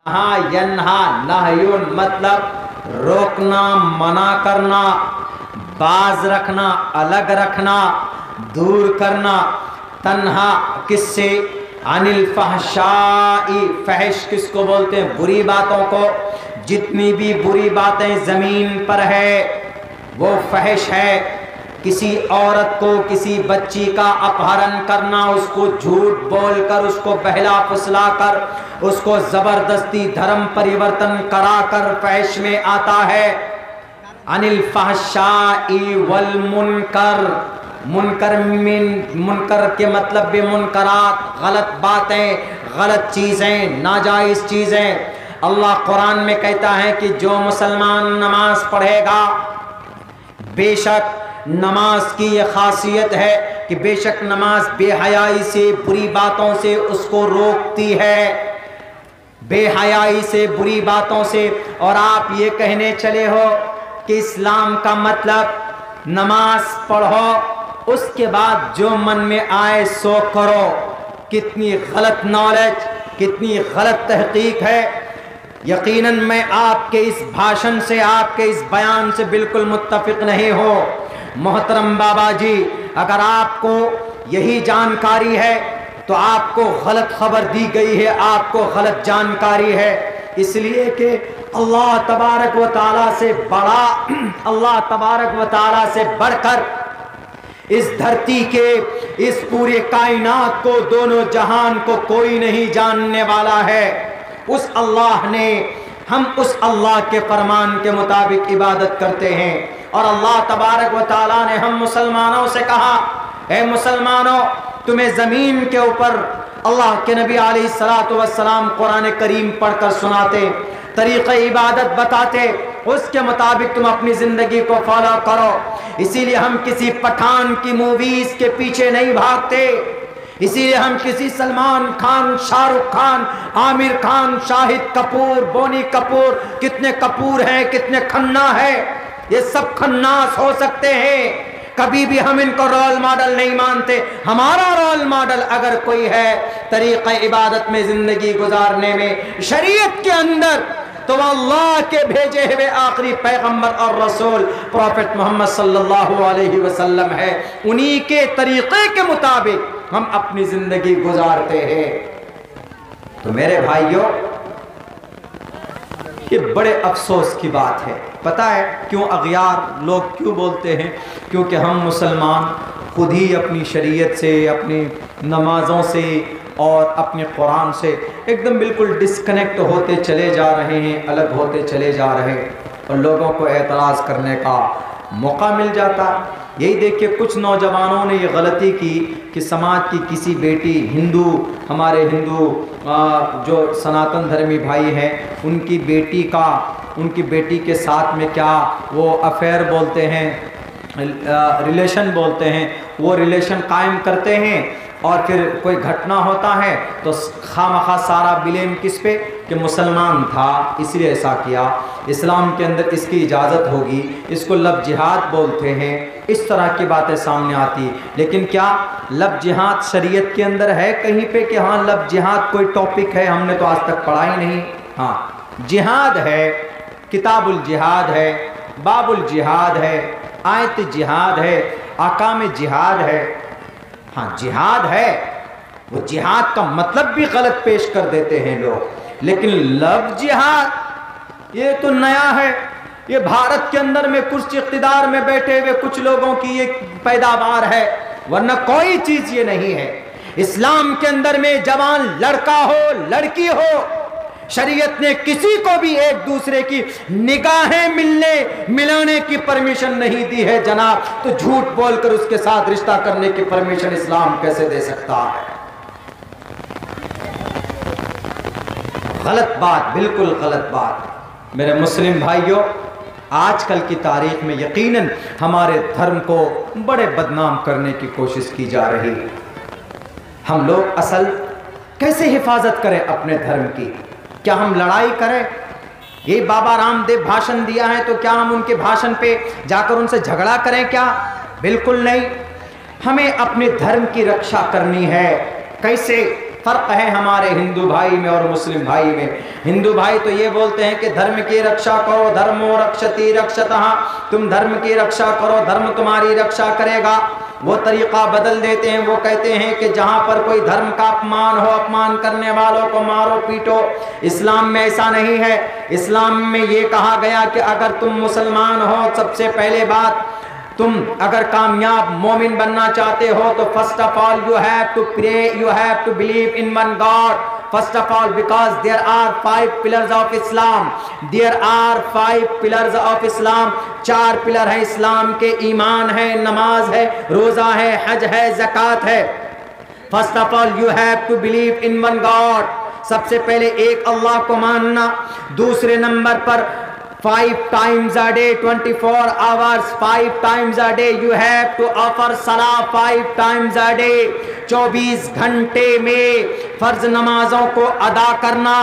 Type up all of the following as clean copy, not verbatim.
हाँ, यन्हा नहयुन मतलब रोकना, मना करना, बाज रखना, अलग रखना, दूर करना। तन्हा किससे? अनिल फहशाई, फहश किसको बोलते हैं? बुरी बातों को। जितनी भी बुरी बातें जमीन पर है वो फहश है। किसी औरत को, किसी बच्ची का अपहरण करना, उसको झूठ बोलकर, उसको बहला फुसला कर, उसको जबरदस्ती धर्म परिवर्तन कराकर फहश में आता है। अनिल फहशाई वल मुनकर, मुनकर के मतलब भी मुनकरात, गलत बातें, गलत चीजें, नाजायज चीजें। अल्लाह कुरान में कहता है कि जो मुसलमान नमाज पढ़ेगा, बेशक नमाज की यह खासियत है कि बेशक नमाज बेहयाई से, बुरी बातों से उसको रोकती है, बेहयाई से, बुरी बातों से। और आप ये कहने चले हो कि इस्लाम का मतलब नमाज पढ़ो, उसके बाद जो मन में आए सो करो। कितनी गलत नॉलेज, कितनी गलत तहकीक है। यकीनन मैं आपके इस भाषण से, आपके इस बयान से बिल्कुल मुत्तफिक नहीं हो। मोहतरम बाबा जी, अगर आपको यही जानकारी है तो आपको गलत खबर दी गई है, आपको गलत जानकारी है। इसलिए कि अल्लाह तबारक व ताला से बड़ा, अल्लाह तबारक व ताला से बढ़कर इस धरती के, इस पूरे कायनात को, दोनों जहान को कोई नहीं जानने वाला है। उस अल्लाह ने, हम उस अल्लाह के फरमान के मुताबिक इबादत करते हैं। और अल्लाह तबारक व ताला ने हम मुसलमानों से कहा, ए मुसलमानों, तुम्हें ज़मीन के ऊपर अल्लाह के नबी अलैहिस्सलातु वस्सलाम कुरान करीम पढ़कर सुनाते, तरीक़े इबादत बताते, उसके मुताबिक तुम अपनी ज़िंदगी को फॉलो करो। इसीलिए हम किसी पठान की मूवीज़ के पीछे नहीं भागते, इसीलिए हम किसी सलमान खान, शाहरुख खान, आमिर खान, शाहिद कपूर, बोनी कपूर, कितने कपूर हैं, कितने खन्ना है, ये सब खन्नास हो सकते हैं, कभी भी हम इनको रोल मॉडल नहीं मानते। हमारा रोल मॉडल अगर कोई है तरीक़ा इबादत में, ज़िंदगी गुजारने में, शरीयत के अंदर, तो अल्लाह के भेजे हुए आखिरी पैगंबर और रसूल प्रॉफेट मोहम्मद सल्लल्लाहु अलैहि वसल्लम है। उन्हीं के तरीक़े के मुताबिक हम अपनी ज़िंदगी गुजारते हैं। तो मेरे भाइयों, ये बड़े अफसोस की बात है। पता है क्यों अगयार लोग क्यों बोलते हैं? क्योंकि हम मुसलमान खुद ही अपनी शरीयत से, अपनी नमाज़ों से और अपने कुरान से एकदम बिल्कुल डिस्कनेक्ट होते चले जा रहे हैं, अलग होते चले जा रहे हैं, और लोगों को एतराज़ करने का मौका मिल जाता। यही देखिए, कुछ नौजवानों ने ये गलती की कि समाज की किसी बेटी, हिंदू, हमारे हिंदू जो सनातन धर्मी भाई हैं, उनकी बेटी का, उनकी बेटी के साथ में क्या वो अफेयर बोलते हैं, रिलेशन बोलते हैं, वो रिलेशन कायम करते हैं। और फिर कोई घटना होता है तो खामखा सारा ब्लेम किस पे? कि मुसलमान था इसलिए ऐसा किया, इस्लाम के अंदर इसकी इजाज़त होगी, इसको लब जिहाद बोलते हैं, इस तरह की बातें सामने आती। लेकिन क्या लब जिहाद शरीयत के अंदर है कहीं पे कि हाँ लब जिहाद कोई टॉपिक है? हमने तो आज तक पढ़ा ही नहीं। हाँ, जिहाद है, किताबुल जिहाद है, बाबुल जिहाद है, आयत जिहाद है, आकाम जिहाद है। हाँ, जिहाद है। वो जिहाद का मतलब भी गलत पेश कर देते हैं लोग। लेकिन लब जिहाद ये तो नया है, ये भारत के अंदर में कुछ इक़्तिदार में बैठे हुए कुछ लोगों की ये पैदावार है, वरना कोई चीज ये नहीं है। इस्लाम के अंदर में जवान लड़का हो, लड़की हो, शरीयत ने किसी को भी एक दूसरे की निगाहें मिलाने की परमिशन नहीं दी है जनाब। तो झूठ बोलकर उसके साथ रिश्ता करने की परमिशन इस्लाम कैसे दे सकता है? गलत बात, बिल्कुल गलत बात। मेरे मुस्लिम भाइयों, आजकल की तारीख में यकीनन हमारे धर्म को बड़े बदनाम करने की कोशिश की जा रही है। हम लोग असल कैसे हिफाजत करें अपने धर्म की? क्या हम लड़ाई करें? ये बाबा रामदेव भाषण दिया है तो क्या हम उनके भाषण पे जाकर उनसे झगड़ा करें क्या? बिल्कुल नहीं। हमें अपने धर्म की रक्षा करनी है। कैसे? फर्क है हमारे हिंदू भाई में और मुस्लिम भाई में। हिंदू भाई तो ये बोलते हैं कि धर्म की रक्षा करो, धर्मो रक्षति रक्षतः, तुम धर्म की रक्षा करो, धर्म तुम्हारी रक्षा करेगा। वो तरीका बदल देते हैं, वो कहते हैं कि जहां पर कोई धर्म का अपमान हो, अपमान करने वालों को मारो पीटो। इस्लाम में ऐसा नहीं है। इस्लाम में ये कहा गया कि अगर तुम मुसलमान हो, सबसे पहले बात, तुम अगर कामयाब मोमिन बनना चाहते हो तो first of all you have to pray, you have to believe in one God. First of all because there are 5 pillars of Islam, there are 5 pillars of Islam. 4 pillar है इस्लाम के, ईमान है, नमाज है, रोजा है, हज है, ज़कात है। First of all you have to believe in one God, सबसे पहले एक अल्लाह को मानना। दूसरे नंबर पर 5 times a day, 24 hours, 5 times a day you have to offer salah 5 times a day। 24 घंटे में फर्ज नमाजों को अदा करना,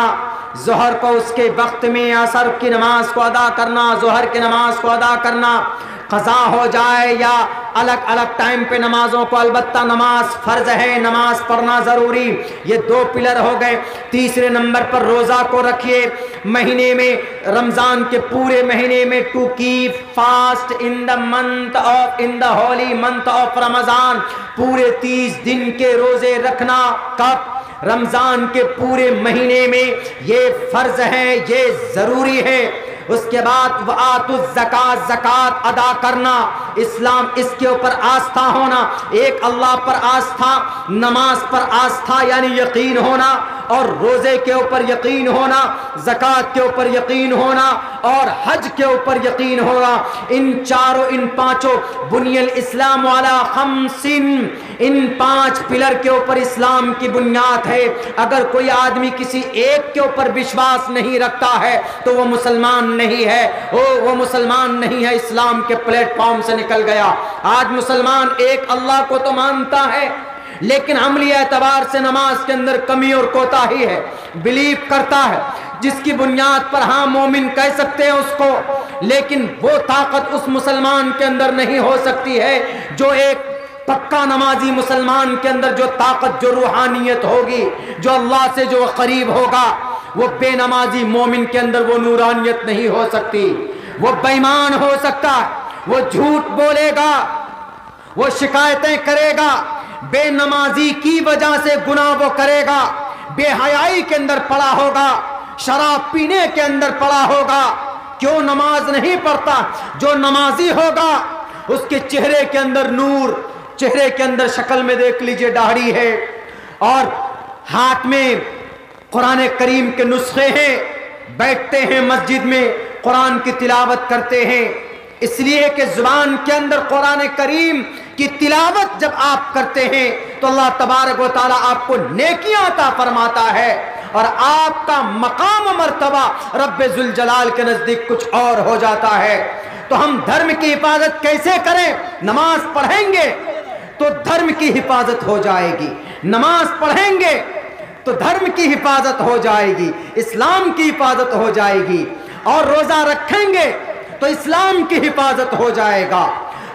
जोहर को उसके वक्त में, असर की नमाज को अदा करना, जोहर की नमाज को अदा करना, क़ज़ा हो जाए या अलग अलग टाइम पे नमाजों को, अलबत्ता नमाज फ़र्ज है, नमाज पढ़ना ज़रूरी। ये 2 पिलर हो गए। तीसरे नंबर पर रोज़ा को रखिए, महीने में, रमज़ान के पूरे महीने में, to keep fast in the month of, in the holy month of Ramzan, पूरे 30 दिन के रोज़े रखना। कब? रमज़ान के पूरे महीने में, ये फ़र्ज है, ये ज़रूरी है। उसके बाद वातु ज़कात, ज़कात अदा करना। इस्लाम, इसके ऊपर आस्था होना, एक अल्लाह पर आस्था, नमाज पर आस्था यानी यकीन होना, और रोज़े के ऊपर यकीन होना, ज़कात के ऊपर यकीन होना, और हज के ऊपर यकीन होना। इन चारों, इन पांचों बुनियल इस्लाम वाला खमसिन, इन 5 पिलर के ऊपर इस्लाम की बुनियाद है। अगर कोई आदमी किसी एक के ऊपर विश्वास नहीं रखता है तो वो मुसलमान नहीं है, वो मुसलमान नहीं है, इस्लाम के प्लेटफॉर्म से निकल गया। आज मुसलमान एक अल्लाह को तो मानता है, लेकिन अमली एतबार से नमाज के अंदर कमी और कोताही है। बिलीव करता है, जिसकी बुनियाद पर हाँ मोमिन कह सकते हैं उसको, लेकिन वो ताकत उस मुसलमान के अंदर नहीं हो सकती है जो एक पक्का नमाजी मुसलमान के अंदर जो ताकत, जो रूहानियत होगी, जो अल्लाह से जो करीब होगा, वो बेनमाजी मोमिन के अंदर वो नूरानियत नहीं हो सकती। वो बेईमान हो सकता है, वो झूठ बोलेगा, वो शिकायतें करेगा, बेनमाजी की वजह से गुनाह वो करेगा, बेहयाई के अंदर पड़ा होगा, शराब पीने के अंदर पड़ा होगा। क्यों नमाज नहीं पढ़ता? जो नमाजी होगा उसके चेहरे के अंदर नूर, चेहरे के अंदर शक्ल में देख लीजिए दाढ़ी है, और हाथ में कुरान करीम के नुस्खे हैं, बैठते हैं मस्जिद में, कुरान की तिलावत करते हैं। इसलिए कि जुबान के अंदर कुरान करीम की तिलावत जब आप करते हैं तो अल्लाह तबारक व तआला आपको नेकियां अता फरमाता है, और आपका मकाम मर्तबा रब्बे जुल जलाल के नजदीक कुछ और हो जाता है। तो हम धर्म की हिफाजत कैसे करें? नमाज पढ़ेंगे तो धर्म की हिफाजत हो जाएगी, नमाज पढ़ेंगे तो धर्म की हिफाजत हो जाएगी, इस्लाम की हिफाजत हो जाएगी, और रोजा रखेंगे तो इस्लाम की हिफाजत हो जाएगा।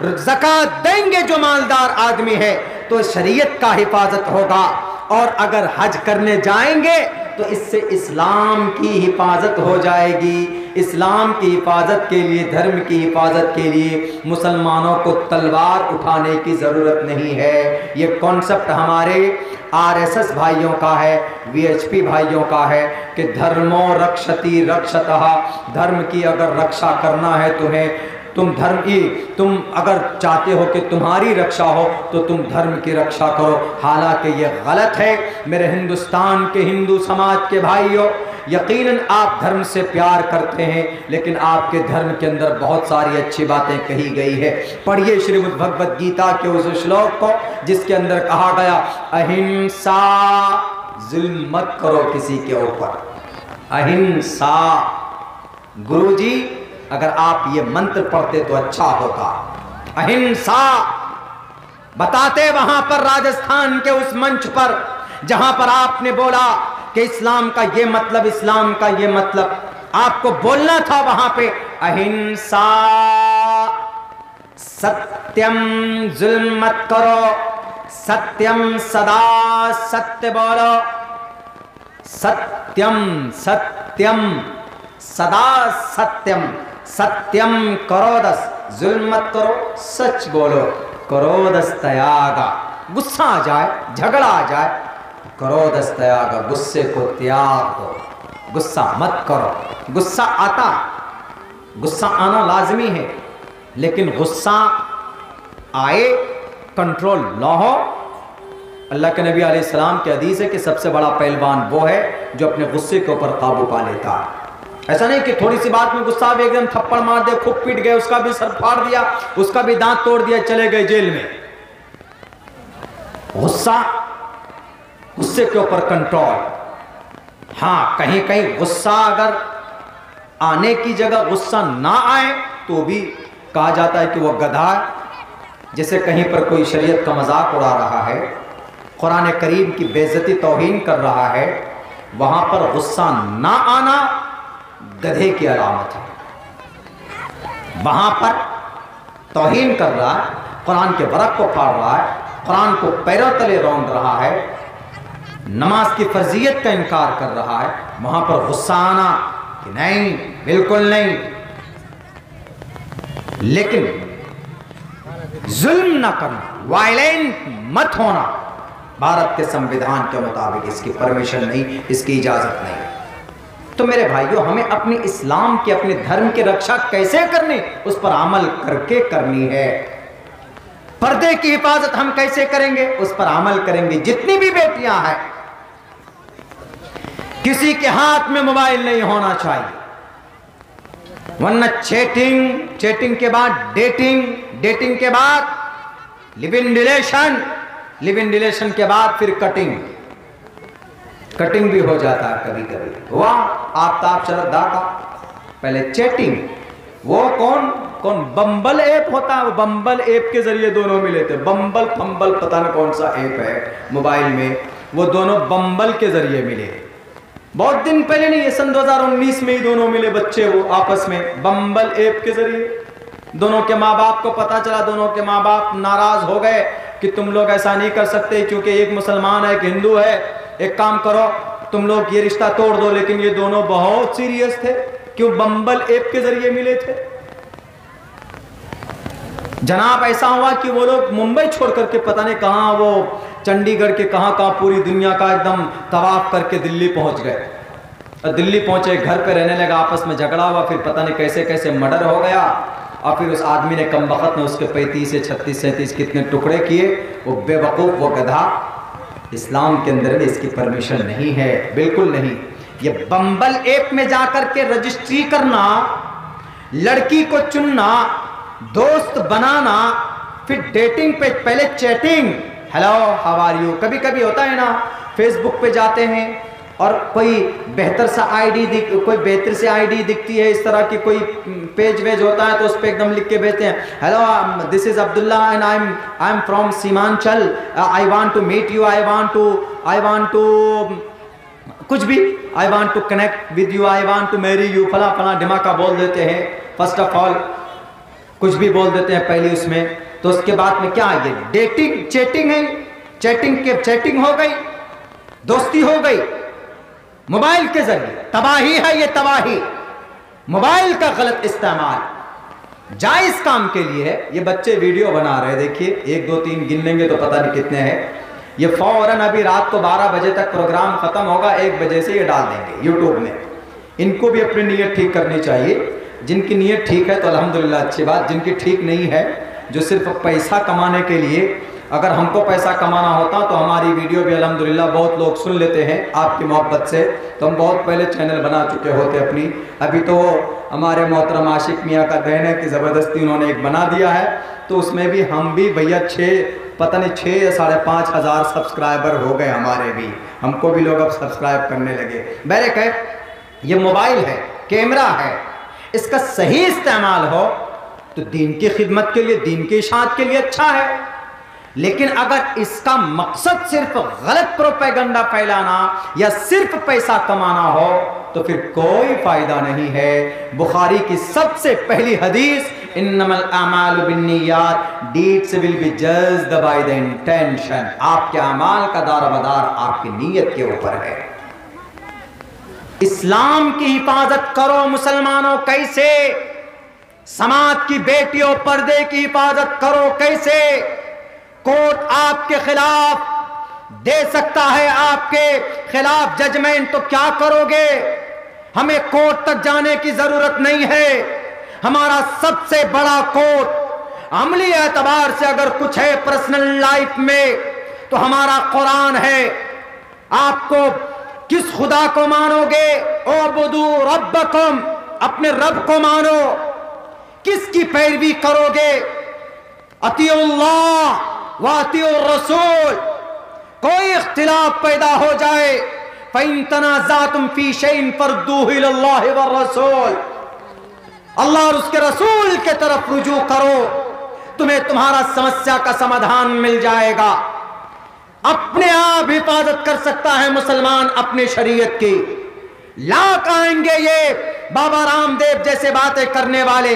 ज़कात देंगे जो मालदार आदमी है तो शरीयत का हिफाजत होगा, और अगर हज करने जाएंगे तो इससे इस्लाम की हिफाजत हो जाएगी। इस्लाम की हिफाजत के लिए, धर्म की हिफाजत के लिए मुसलमानों को तलवार उठाने की ज़रूरत नहीं है। ये कॉन्सेप्ट हमारे RSS भाइयों का है, VHP भाइयों का है कि धर्मो रक्षति रक्षतः, धर्म की अगर रक्षा करना है तुम्हें, तुम अगर चाहते हो कि तुम्हारी रक्षा हो तो तुम धर्म की रक्षा करो। हालांकि ये गलत है। मेरे हिंदुस्तान के हिंदू समाज के भाइयों, यकीनन आप धर्म से प्यार करते हैं, लेकिन आपके धर्म के अंदर बहुत सारी अच्छी बातें कही गई है। पढ़िए श्रीमद् भगवद गीता के उस श्लोक को जिसके अंदर कहा गया, अहिंसा, जुल्म मत करो किसी के ऊपर, अहिंसा। गुरुजी अगर आप ये मंत्र पढ़ते तो अच्छा होता। अहिंसा बताते वहां पर राजस्थान के उस मंच पर जहां पर आपने बोला कि इस्लाम का ये मतलब, इस्लाम का ये मतलब, आपको बोलना था वहां पे अहिंसा, सत्यम, जुल्म मत करो, सत्यम सदा सत्य बोलो, सत्यम सत्यम सदा सत्यम, सत्यम क्रोधस, जुल्म मत करो, सच बोलो, क्रोधस त्यागा, गुस्सा आ जाए, झगड़ा आ जाए, क्रोधस त्यागा, गुस्से को त्याग दो, गुस्सा मत करो। गुस्सा आता, गुस्सा आना लाजमी है, लेकिन गुस्सा आए कंट्रोल ना हो। अल्लाह के नबी अलैहिस्सलाम के हदीस है कि सबसे बड़ा पहलवान वो है जो अपने गुस्से के ऊपर काबू पा लेता है। ऐसा नहीं कि थोड़ी सी बात में गुस्सा भी एकदम थप्पड़ मार दे, खूब पीट गए, उसका भी सर फाड़ दिया, उसका भी दांत तोड़ दिया, चले गए जेल में। गुस्सा, गुस्से के ऊपर कंट्रोल। हाँ, कहीं कहीं गुस्सा अगर आने की जगह गुस्सा ना आए तो भी कहा जाता है कि वो गधा है। जैसे कहीं पर कोई शरीयत का मजाक उड़ा रहा है, कुरान करीम की बेइज्जती तौहीन कर रहा है, वहां पर गुस्सा ना आना गधे की अलामत है। वहां पर तौहीन कर रहा है, कुरान के वरक को फाड़ रहा है, कुरान को पैरों तले रौंद रहा है, नमाज की फर्जियत का इनकार कर रहा है, वहां पर गुस्सा आना कि नहीं, बिल्कुल नहीं। लेकिन जुल्म ना करना, वायलेंट मत होना, भारत के संविधान के मुताबिक इसकी परमिशन नहीं, इसकी इजाजत नहीं। तो मेरे भाइयों, हमें अपने इस्लाम के, अपने धर्म की रक्षा कैसे करनी, उस पर अमल करके करनी है। पर्दे की हिफाजत हम कैसे करेंगे, उस पर अमल करेंगे। जितनी भी बेटियां हैं, किसी के हाथ में मोबाइल नहीं होना चाहिए, वरना चैटिंग, चैटिंग के बाद डेटिंग, डेटिंग के बाद live in relation, live in relation के बाद फिर कटिंग, कटिंग भी हो जाता है कभी कभी। हुआ आफ्ताब शरदा का पहले चैटिंग, वो कौन कौन बम्बल ऐप होता है, वो बम्बल ऐप के जरिए दोनों मिले थे। बम्बल फम्बल पता नहीं कौन सा ऐप है मोबाइल में, वो दोनों बम्बल के जरिए मिले। बहुत दिन पहले नहीं, ये सन 2019 में ही दोनों मिले बच्चे, वो आपस में बम्बल ऐप के जरिए। दोनों के माँ बाप को पता चला, दोनों के माँ बाप नाराज हो गए कि तुम लोग ऐसा नहीं कर सकते, क्योंकि एक मुसलमान है, एक हिंदू है, एक काम करो तुम लोग ये रिश्ता तोड़ दो। लेकिन ये दोनों बहुत सीरियस थे, क्यों? बम्बल ऐप के जरिए मिले थे। जनाब ऐसा हुआ कि वो लोग मुंबई छोड़ करके पता नहीं कहां, वो चंडीगढ़ के कहां पूरी दुनिया का एकदम तवाफ करके दिल्ली पहुंच गए। और दिल्ली पहुंचे, घर पे रहने लगा, आपस में झगड़ा हुआ, फिर पता नहीं कैसे कैसे मर्डर हो गया। और फिर उस आदमी ने, कम वक्त ने उसके 35 से 36 37 कितने टुकड़े किए। वो बेवकूफ़, वो गधा। इस्लाम के अंदर भी इसकी परमिशन नहीं है, बिल्कुल नहीं। ये बम्बल ऐप में जाकर के रजिस्ट्री करना, लड़की को चुनना, दोस्त बनाना, फिर डेटिंग पे पहले chatting, hello how are you. कभी कभी होता है ना, फेसबुक पे जाते हैं और कोई बेहतर सा आईडी कोई बेहतर से आईडी दिखती है, इस तरह की कोई पेज वेज होता है, तो उस पर एकदम लिख के भेजते हैं, hello this is Abdullah and I am from Seemanchal, I want to meet you, I want to कुछ भी, I want to connect with you, I want to marry you, फला फला ढिमाका बोल देते हैं। फर्स्ट ऑफ ऑल कुछ भी बोल देते हैं पहले उसमें, तो उसके बाद में क्या है, डेटिंग, चैटिंग है, चैटिंग हो गई, दोस्ती हो गई मोबाइल के जरिए। तबाही है ये, तबाही। मोबाइल का गलत इस्तेमाल जायज काम के लिए है। ये बच्चे वीडियो बना रहे, देखिए 1 2 3 गिन लेंगे तो पता नहीं कितने हैं। ये फौरन अभी रात को 12 बजे तक प्रोग्राम खत्म होगा, 1 बजे से ये डाल देंगे यूट्यूब में। इनको भी अपनी नीयत ठीक करनी चाहिए। जिनकी नीयत ठीक है तो अल्हम्दुलिल्लाह, अच्छी बात। जिनकी ठीक नहीं है, जो सिर्फ पैसा कमाने के लिए, अगर हमको पैसा कमाना होता तो हमारी वीडियो भी अल्हम्दुलिल्लाह बहुत लोग सुन लेते हैं आपकी मोहब्बत से, तो हम बहुत पहले चैनल बना चुके होते अपनी। अभी तो हमारे मोहतरम आशिक मियाँ का कहना है कि ज़बरदस्ती उन्होंने एक बना दिया है, तो उसमें भी हम भी भैया 6 या 5.5 हज़ार सब्सक्राइबर हो गए हमारे भी। हमको भी लोग अब सब्सक्राइब करने लगे। बहरकैफ ये मोबाइल है, कैमरा है, इसका सही इस्तेमाल हो तो दीन की खिदमत के लिए, दीन की इशाअत के लिए अच्छा है। लेकिन अगर इसका मकसद सिर्फ गलत प्रोपेगेंडा फैलाना या सिर्फ पैसा कमाना हो तो फिर कोई फायदा नहीं है। बुखारी की सबसे पहली हदीस, इन्नमल अमालु बिन्नियात, deeds will be judged by the intention. आपके अमाल का दारोमदार आपकी नीयत के ऊपर है। इस्लाम की हिफाजत करो मुसलमानों, कैसे? समाज की बेटियों, पर्दे की हिफाजत करो, कैसे? कोर्ट आपके खिलाफ दे सकता है, आपके खिलाफ जजमेंट, तो क्या करोगे? हमें कोर्ट तक जाने की जरूरत नहीं है। हमारा सबसे बड़ा कोर्ट अमली एतबार से अगर कुछ है पर्सनल लाइफ में, तो हमारा कुरान है। आपको किस खुदा को मानोगे? उबुदू रब्बकुम, अपने रब को मानो। किसकी पैरवी करोगे? अतीउल्लाह व अतीउर रसूल। कोई इख्तिलाफ पैदा हो जाए, फ़इन तनाज़अतुम फ़ी शैइन फरद्दूहु इलल्लाहि व रसूल, अल्लाह और उसके रसूल के तरफ रुजू करो, तुम्हें तुम्हारा समस्या का समाधान मिल जाएगा। अपने आप हिफाजत कर सकता है मुसलमान अपने शरीयत की। लाख आएंगे ये बाबा रामदेव जैसे बातें करने वाले,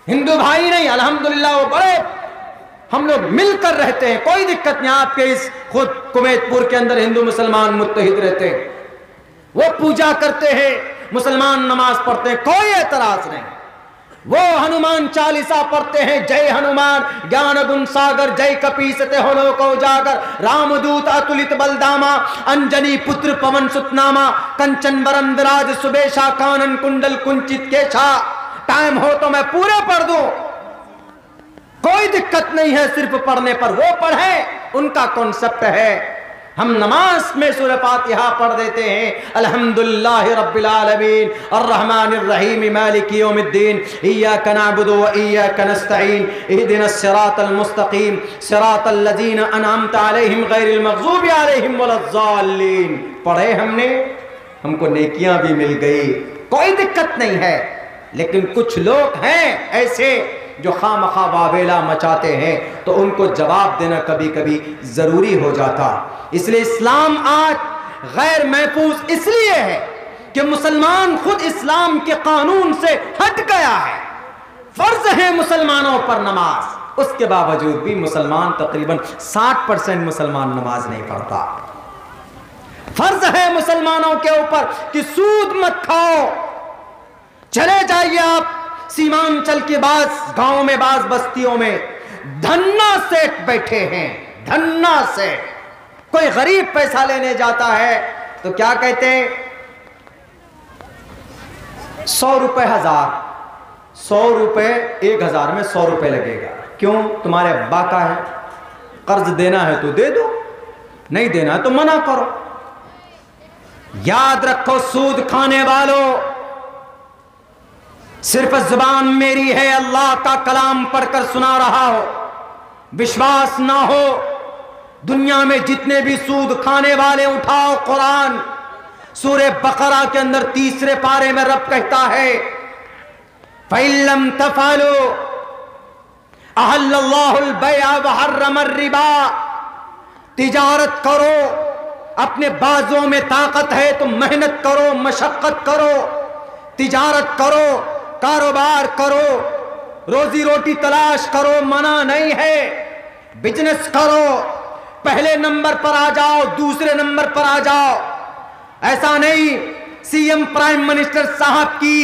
हिंदू भाई नहीं, अल्हम्दुलिल्लाह वो बड़े हम लोग मिलकर रहते हैं, कोई दिक्कत नहीं। आपके इस खुद कुवैतपुर के अंदर हिंदू मुसलमान मुत्तहिद रहते हैं, वो पूजा करते हैं, मुसलमान नमाज पढ़ते हैं, कोई एतराज नहीं। वो हनुमान चालीसा पढ़ते हैं, जय हनुमान ज्ञान गुण सागर, जय कपीसते होलो को उजागर, रामदूत अतुलित बलदामा, अंजनी पुत्र पवन सुतनामा, कंचन वरन विराज सुबेशा, कानन कुंडल कुंचित केशा। टाइम हो तो मैं पूरे पढ़ दूं, कोई दिक्कत नहीं है, सिर्फ पढ़ने पर। वो पढ़े, उनका कॉन्सेप्ट है। हम नमाज में सूरह फातिहा पढ़ देते हैं, अल्हम्दुलिल्लाहि रब्बिल आलमीन अर्रहमानिर रहीम मालिकि यौमिद्दीन इय्याका नअबुदु व इय्याका नस्तईन इहदिनस सिरातल मुस्तकीम सिरातल लज़ीना अनअमता अलैहिम गैरिल मग़ज़ूबि अलैहिम वलज़्ज़ालिन। पढ़े हमने, हमको नेकियां भी मिल गई, कोई दिक्कत नहीं है। लेकिन कुछ लोग हैं ऐसे जो खामखा वावेला मचाते हैं, तो उनको जवाब देना कभी कभी जरूरी हो जाता। इसलिए इस्लाम आज गैर महफूज इसलिए है कि मुसलमान खुद इस्लाम के कानून से हट गया है। फर्ज है मुसलमानों पर नमाज, उसके बावजूद भी मुसलमान तकरीबन 60% मुसलमान नमाज नहीं पढ़ता। फर्ज है मुसलमानों के ऊपर कि सूद मत खाओ। चले जाइए आप सीमांचल के बास गांव में, बास बस्तियों में धन्ना सेठ बैठे हैं, धन्ना सेठ। कोई गरीब पैसा लेने जाता है तो क्या कहते हैं? 100 रुपए 1000, 100 रुपए 1000 में 100 रुपए लगेगा। क्यों? तुम्हारे अब्बा का है, कर्ज देना है तो दे दो, नहीं देना है तो मना करो। याद रखो सूद खाने वालों, सिर्फ जुबान मेरी है, अल्लाह का कलाम पढ़कर सुना रहा हो, विश्वास ना हो, दुनिया में जितने भी सूद खाने वाले उठाओ कुरान सूरे बकरा के अंदर 3 पारे में रब कहता है, फ़इल्लम तफ़अलू अहल्लल्लाहुल बैअ व हर्रमर रिबा। तिजारत करो, अपने बाजुओं में ताकत है तो मेहनत करो, मशक्कत करो, तिजारत करो, कारोबार करो, रोजी रोटी तलाश करो, मना नहीं है। बिजनेस करो, पहले नंबर पर आ जाओ, दूसरे नंबर पर आ जाओ। ऐसा नहीं सीएम प्राइम मिनिस्टर साहब की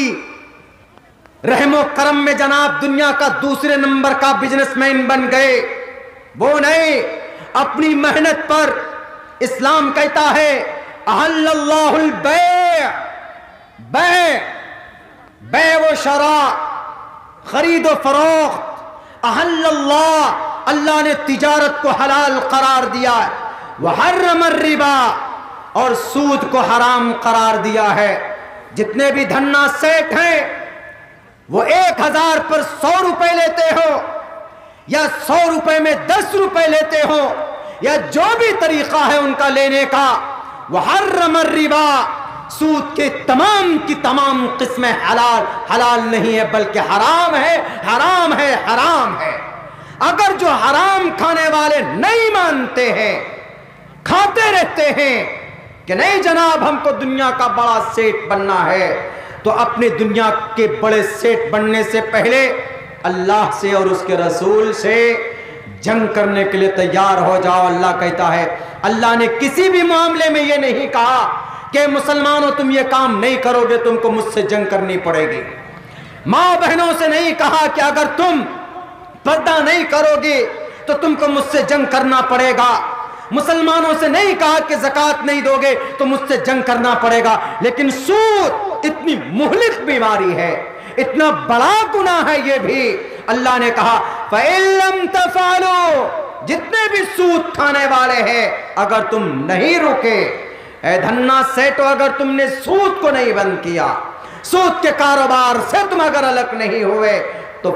रहमो करम में जनाब दुनिया का दूसरे नंबर का बिजनेसमैन बन गए, वो नहीं। अपनी मेहनत पर इस्लाम कहता है अहल्लल्लाहुल बै, बै वो शरा, खरीदो फरोख्त। अहल्लल्लाह, अल्लाह ने तिजारत को हलाल करार दिया है। वह हर्रमर रिबा, और सूद को हराम करार दिया है। जितने भी धन्ना सेठ हैं वो 1000 पर 100 रुपए लेते हो, या 100 रुपए में 10 रुपए लेते हो, या जो भी तरीका है उनका लेने का, वह हर्रमर रिबा, सूद के तमाम की तमाम किस्में हलाल हलाल नहीं है बल्कि हराम है, हराम है, हराम है। अगर जो हराम खाने वाले नहीं मानते हैं, खाते रहते हैं, कि नहीं जनाब हमको दुनिया का बड़ा सेठ बनना है, तो अपनी दुनिया के बड़े सेठ बनने से पहले अल्लाह से और उसके रसूल से जंग करने के लिए तैयार हो जाओ। अल्लाह कहता है, अल्लाह ने किसी भी मामले में यह नहीं कहा कि मुसलमानों तुम ये काम नहीं करोगे तुमको मुझसे जंग करनी पड़ेगी। माँ बहनों से नहीं कहा कि अगर तुम पर्दा नहीं करोगे तो तुमको मुझसे जंग करना पड़ेगा। मुसलमानों से नहीं कहा कि ज़कात नहीं दोगे तो मुझसे जंग करना पड़ेगा। लेकिन सूद इतनी मुहलिक बीमारी है, इतना बड़ा गुनाह है ये भी। अल्लाह ने कहा फ़इल्लम तफ़अलू, जितने भी सूद खाने वाले हैं अगर तुम नहीं रुके, ए धन्ना सेठो अगर तुमने सूद को नहीं बंद किया, सूद के कारोबार से तुम अगर अलग नहीं हुए तो